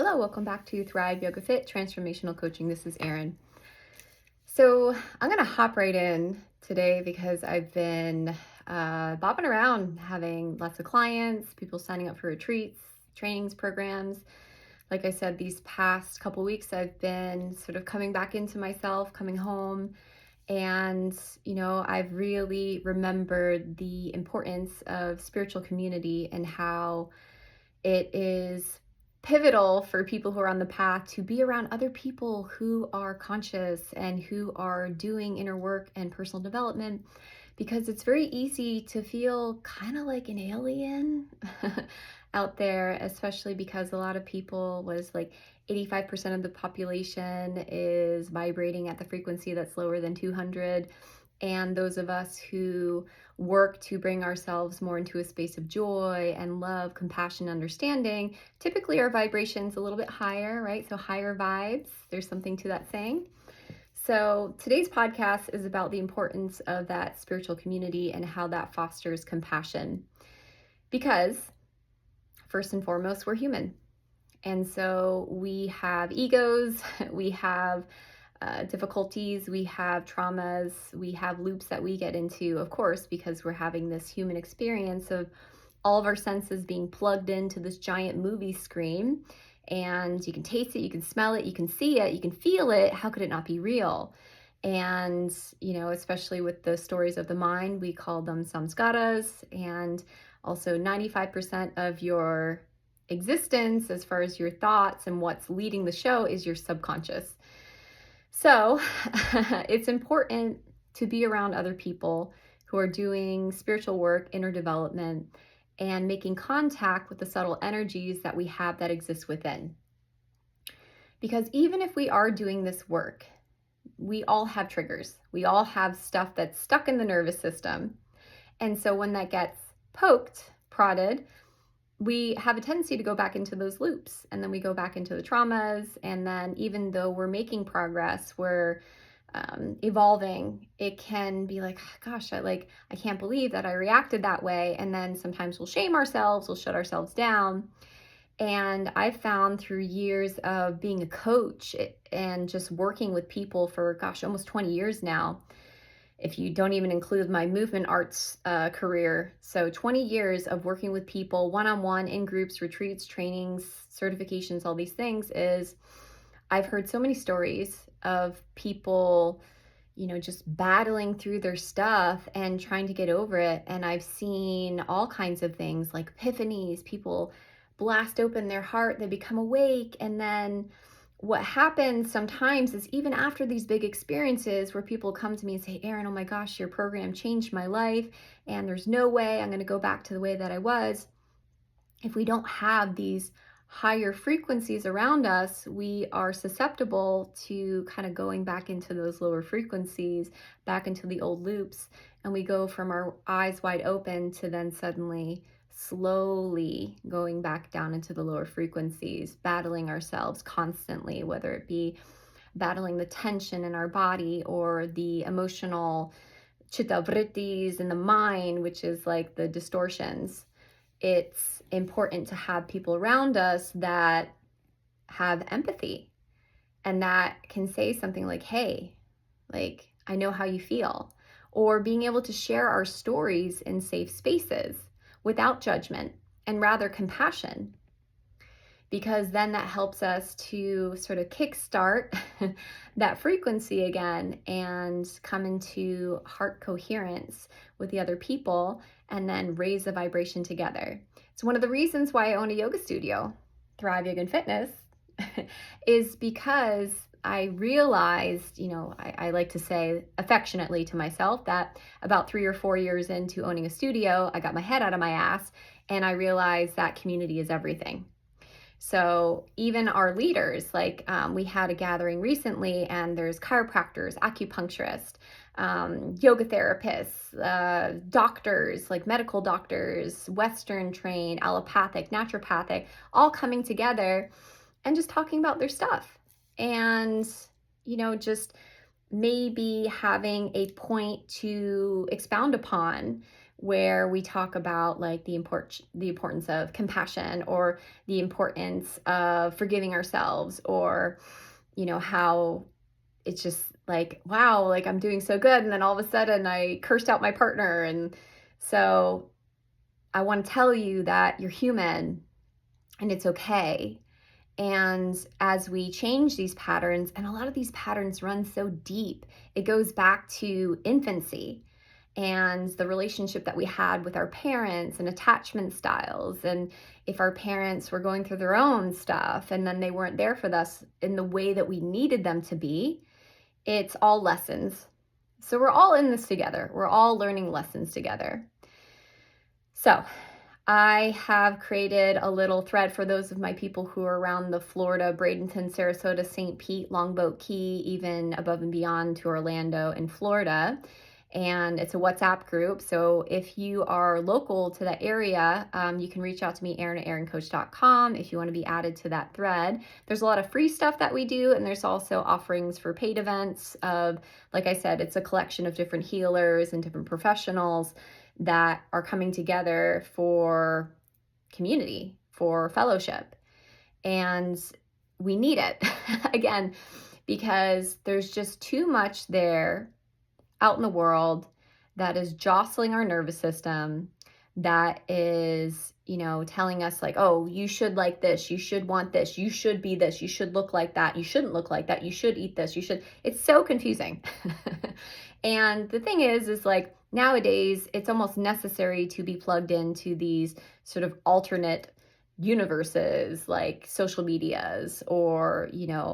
Hello, welcome back to Thrive Yoga Fit Transformational Coaching. This is Erin. So I'm going to hop right in today because I've been bopping around having lots of clients, people signing up for retreats, trainings, programs. Like I said, these past couple weeks, I've been sort of coming back into myself, coming home. And, I've really remembered the importance of spiritual community and how it is pivotal for people who are on the path to be around other people who are conscious and who are doing inner work and personal development, because it's very easy to feel kind of like an alien out there, especially because a lot of people, was like 85% of the population is vibrating at the frequency that's lower than 200. And those of us who work to bring ourselves more into a space of joy and love, compassion, understanding, typically our vibration's a little bit higher, right? So higher vibes, there's something to that saying. So today's podcast is about the importance of that spiritual community and how that fosters compassion. Because first and foremost, we're human. And so we have egos, we have difficulties, we have traumas, we have loops that we get into, of course, because we're having this human experience of all of our senses being plugged into this giant movie screen. And you can taste it, you can smell it, you can see it, you can feel it. How could it not be real? And, especially with the stories of the mind, we call them samskaras. And also 95% of your existence, as far as your thoughts and what's leading the show, is your subconscious. So it's important to be around other people who are doing spiritual work, inner development, and making contact with the subtle energies that we have that exist within. Because even if we are doing this work, we all have triggers. We all have stuff that's stuck in the nervous system. And so when that gets poked, prodded, we have a tendency to go back into those loops, and then we go back into the traumas. And then even though we're making progress, we're evolving, it can be like, gosh, I can't believe that I reacted that way. And then sometimes we'll shame ourselves, we'll shut ourselves down. And I've found through years of being a coach and just working with people for, almost 20 years now, if you don't even include my movement arts career. So 20 years of working with people one-on-one, in groups, retreats, trainings, certifications, all these things, is I've heard so many stories of people, just battling through their stuff and trying to get over it. And I've seen all kinds of things like epiphanies, people blast open their heart, they become awake. And then what happens sometimes is, even after these big experiences where people come to me and say, Erin, oh my gosh, your program changed my life, and there's no way I'm going to go back to the way that I was. If we don't have these higher frequencies around us, we are susceptible to kind of going back into those lower frequencies, back into the old loops. And we go from our eyes wide open to then suddenly slowly going back down into the lower frequencies, battling ourselves constantly, whether it be battling the tension in our body or the emotional chitta vrittis in the mind, which is like the distortions. It's important to have people around us that have empathy and that can say something like, hey, I know how you feel, or being able to share our stories in safe spaces without judgment and rather compassion, because then that helps us to sort of kickstart that frequency again and come into heart coherence with the other people, and then raise the vibration together. It's one of the reasons why I own a yoga studio, Thrive Yoga and Fitness, is because I realized, I like to say affectionately to myself that about 3 or 4 years into owning a studio, I got my head out of my ass and I realized that community is everything. So even our leaders, we had a gathering recently, and there's chiropractors, acupuncturists, yoga therapists, doctors, like medical doctors, Western trained, allopathic, naturopathic, all coming together and just talking about their stuff. And, just maybe having a point to expound upon where we talk about like the importance of compassion, or the importance of forgiving ourselves, or how it's just like, wow, like I'm doing so good, and then all of a sudden I cursed out my partner. And so I want to tell you that you're human and it's okay. And as we change these patterns, and a lot of these patterns run so deep, it goes back to infancy and the relationship that we had with our parents and attachment styles. And if our parents were going through their own stuff and then they weren't there for us in the way that we needed them to be, it's all lessons. So we're all in this together. We're all learning lessons together. So I have created a little thread for those of my people who are around the Florida, Bradenton, Sarasota, St. Pete, Longboat Key, even above and beyond to Orlando in Florida. And it's a WhatsApp group. So if you are local to that area, you can reach out to me, Erin@erincoach.com, if you want to be added to that thread. There's a lot of free stuff that we do, and there's also offerings for paid events of, like I said, it's a collection of different healers and different professionals that are coming together for community, for fellowship. And we need it, again, because there's just too much there out in the world that is jostling our nervous system, that is, telling us like, oh, you should like this, you should want this, you should be this, you should look like that, you shouldn't look like that, you should eat this, you should. It's so confusing. And the thing is like nowadays, it's almost necessary to be plugged into these sort of alternate universes like social medias or,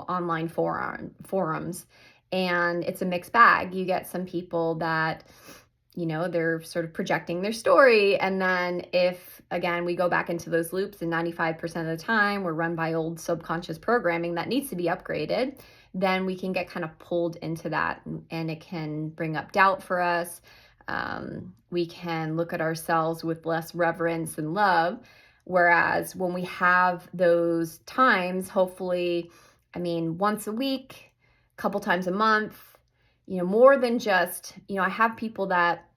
online forums. And it's a mixed bag. You get some people that, they're sort of projecting their story. And then if, again, we go back into those loops, and 95% of the time we're run by old subconscious programming that needs to be upgraded, then we can get kind of pulled into that, and it can bring up doubt for us. We can look at ourselves with less reverence and love. Whereas when we have those times, hopefully, once a week, a couple times a month, more than just, I have people that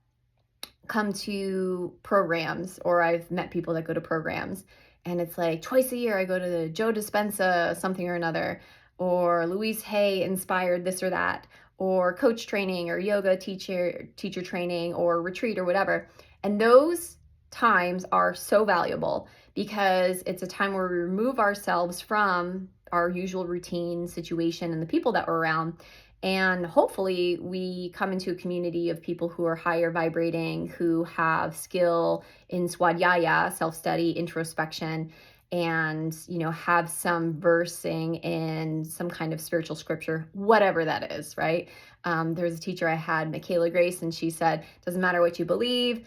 come to programs, or I've met people that go to programs, and it's like twice a year I go to the Joe Dispenza something or another, or Louise Hay inspired this or that, or coach training, or yoga teacher training, or retreat, or whatever. And those times are so valuable because it's a time where we remove ourselves from our usual routine situation and the people that we're around. And hopefully we come into a community of people who are higher vibrating, who have skill in swadhyaya, self-study, introspection, and, have some versing in some kind of spiritual scripture, whatever that is, right? There was a teacher I had, Michaela Grace, and she said, doesn't matter what you believe,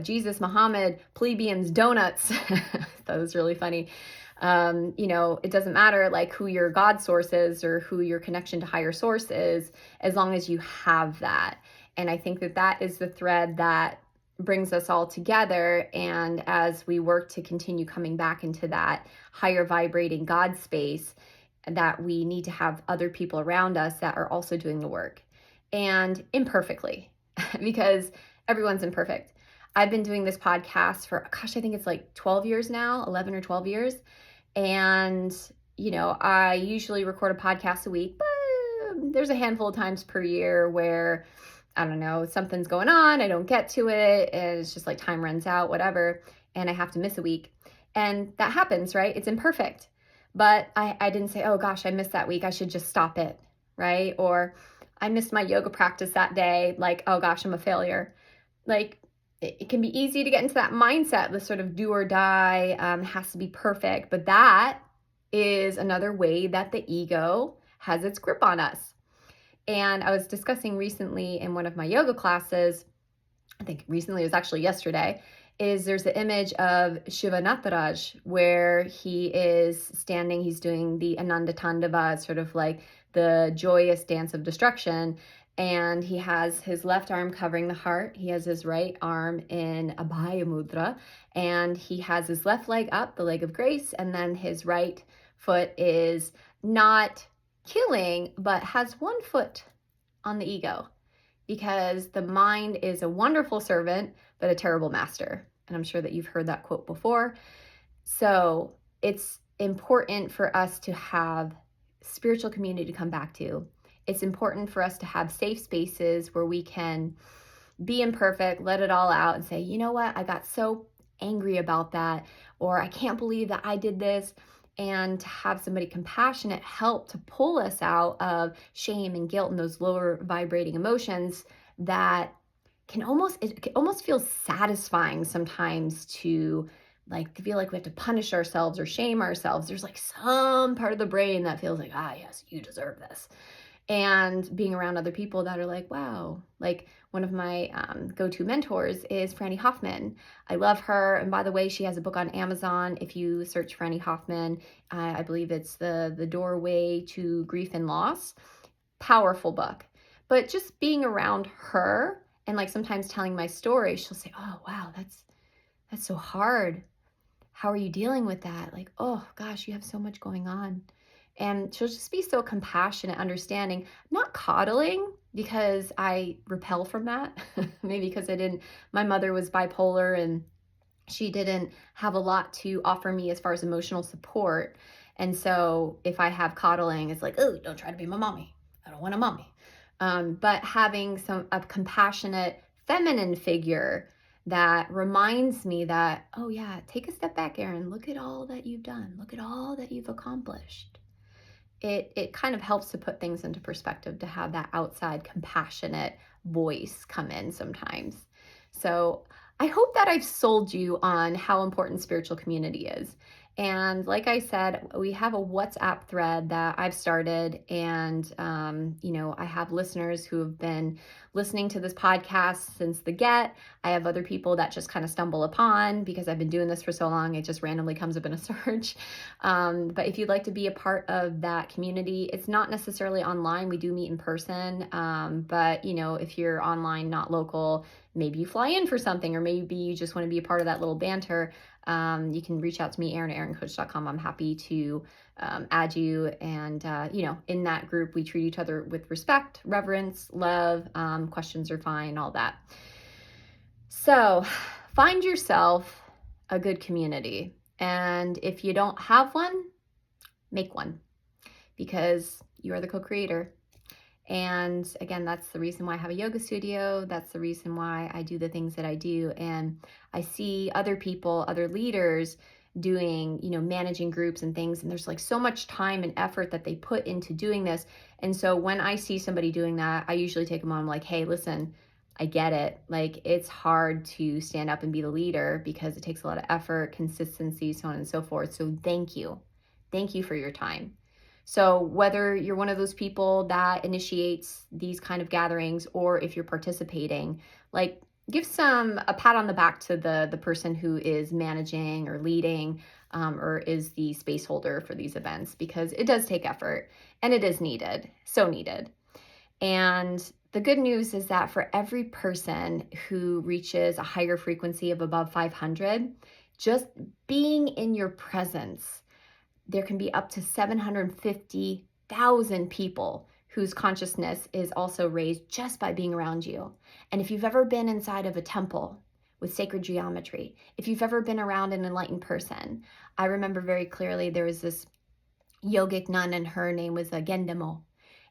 Jesus, Muhammad, plebeians, donuts. That was really funny. It doesn't matter like who your God source is or who your connection to higher source is, as long as you have that. And I think that is the thread that brings us all together. And as we work to continue coming back into that higher vibrating God space, that we need to have other people around us that are also doing the work, and imperfectly, because everyone's imperfect. I've been doing this podcast for, I think it's like 12 years now, 11 or 12 years. And, I usually record a podcast a week, but there's a handful of times per year where, I don't know, something's going on, I don't get to it, and it's just like time runs out, whatever, and I have to miss a week. And that happens, right? It's imperfect. But I didn't say, oh gosh, I missed that week, I should just stop it, right? Or I missed my yoga practice that day, like, oh gosh, I'm a failure. Like, it can be easy to get into that mindset, the sort of do or die, has to be perfect. But that is another way that the ego has its grip on us. And I was discussing recently in one of my yoga classes, I think recently, it was actually yesterday, is there's the image of Shiva Nataraj where he is standing, he's doing the Ananda Tandava, sort of like the joyous dance of destruction. And he has his left arm covering the heart. He has his right arm in Abhaya Mudra. And he has his left leg up, the leg of grace. And then his right foot is not killing, but has one foot on the ego. because the mind is a wonderful servant, but a terrible master. And I'm sure that you've heard that quote before. So it's important for us to have spiritual community to come back to. It's important for us to have safe spaces where we can be imperfect, let it all out and say, you know what, I got so angry about that, or I can't believe that I did this. And to have somebody compassionate help to pull us out of shame and guilt and those lower vibrating emotions that it can almost feel satisfying sometimes to like to feel like we have to punish ourselves or shame ourselves. There's like some part of the brain that feels like, ah, yes, you deserve this. And being around other people that are like, wow, like one of my go-to mentors is Franny Hoffman. I love her. And by the way, she has a book on Amazon. If you search Franny Hoffman, I believe it's the Doorway to Grief and Loss. Powerful book. But just being around her and like sometimes telling my story, she'll say, oh, wow, that's so hard. How are you dealing with that? Like, oh gosh, you have so much going on. And she'll just be so compassionate, understanding, not coddling, because I repel from that. Maybe because my mother was bipolar and she didn't have a lot to offer me as far as emotional support. And so if I have coddling, it's like, oh, don't try to be my mommy. I don't want a mommy. But having a compassionate feminine figure that reminds me that, oh yeah, take a step back, Erin. Look at all that you've done. Look at all that you've accomplished. It kind of helps to put things into perspective to have that outside compassionate voice come in sometimes. So I hope that I've sold you on how important spiritual community is. And like I said, we have a WhatsApp thread that I've started, and I have listeners who have been listening to this podcast since the get. I have other people that just kind of stumble upon because I've been doing this for so long. It just randomly comes up in a search. But if you'd like to be a part of that community, it's not necessarily online. We do meet in person. But if you're online, not local, maybe you fly in for something, or maybe you just want to be a part of that little banter. You can reach out to me, Erin@erincoach.com. I'm happy to add you. And, in that group, we treat each other with respect, reverence, love. Questions are fine, all that. So find yourself a good community. And if you don't have one, make one, because you are the co-creator. And again, that's the reason why I have a yoga studio. That's the reason why I do the things that I do. And I see other people, other leaders doing, managing groups and things. And there's like so much time and effort that they put into doing this. And so when I see somebody doing that, I usually take them on. I'm like, hey, listen, I get it. Like, it's hard to stand up and be the leader because it takes a lot of effort, consistency, so on and so forth. So thank you. Thank you for your time. So whether you're one of those people that initiates these kind of gatherings, or if you're participating, like, give a pat on the back to the person who is managing or leading, or is the space holder for these events, because it does take effort and it is needed, so needed. And the good news is that for every person who reaches a higher frequency of above 500, just being in your presence, there can be up to 750,000 people whose consciousness is also raised just by being around you. And if you've ever been inside of a temple with sacred geometry, if you've ever been around an enlightened person, I remember very clearly there was this yogic nun, and her name was Gendamo.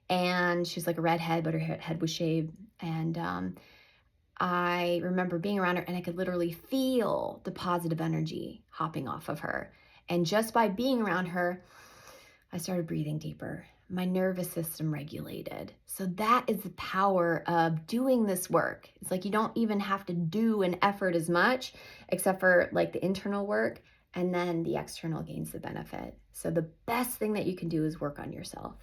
And she's like a redhead, but her head was shaved. And I remember being around her, and I could literally feel the positive energy hopping off of her. And just by being around her, I started breathing deeper. My nervous system regulated. So that is the power of doing this work. It's like you don't even have to do an effort as much, except for like the internal work, and then the external gains the benefit. So the best thing that you can do is work on yourself.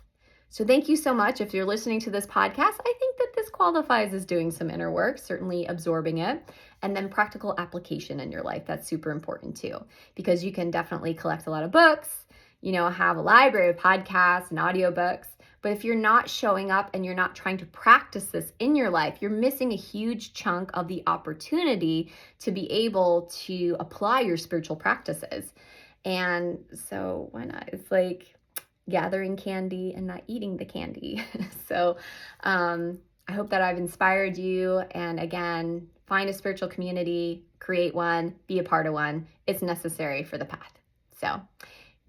So thank you so much. If you're listening to this podcast, I think that this qualifies as doing some inner work, certainly absorbing it, and then practical application in your life. That's super important too, because you can definitely collect a lot of books, have a library of podcasts and audiobooks. But if you're not showing up and you're not trying to practice this in your life, you're missing a huge chunk of the opportunity to be able to apply your spiritual practices. And so why not? It's like gathering candy and not eating the candy. So I hope that I've inspired you. And again, find a spiritual community, create one, be a part of one. It's necessary for the path. So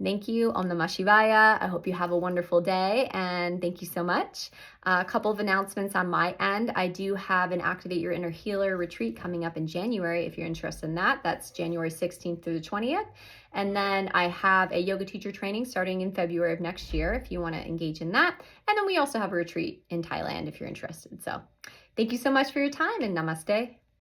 thank you. Om Namah Shivaya. I hope you have a wonderful day, and thank you so much. A couple of announcements on my end. I do have an Activate Your Inner Healer retreat coming up in January if you're interested in that. That's January 16th through the 20th. And then I have a yoga teacher training starting in February of next year if you want to engage in that. And then we also have a retreat in Thailand if you're interested. So thank you so much for your time, and namaste.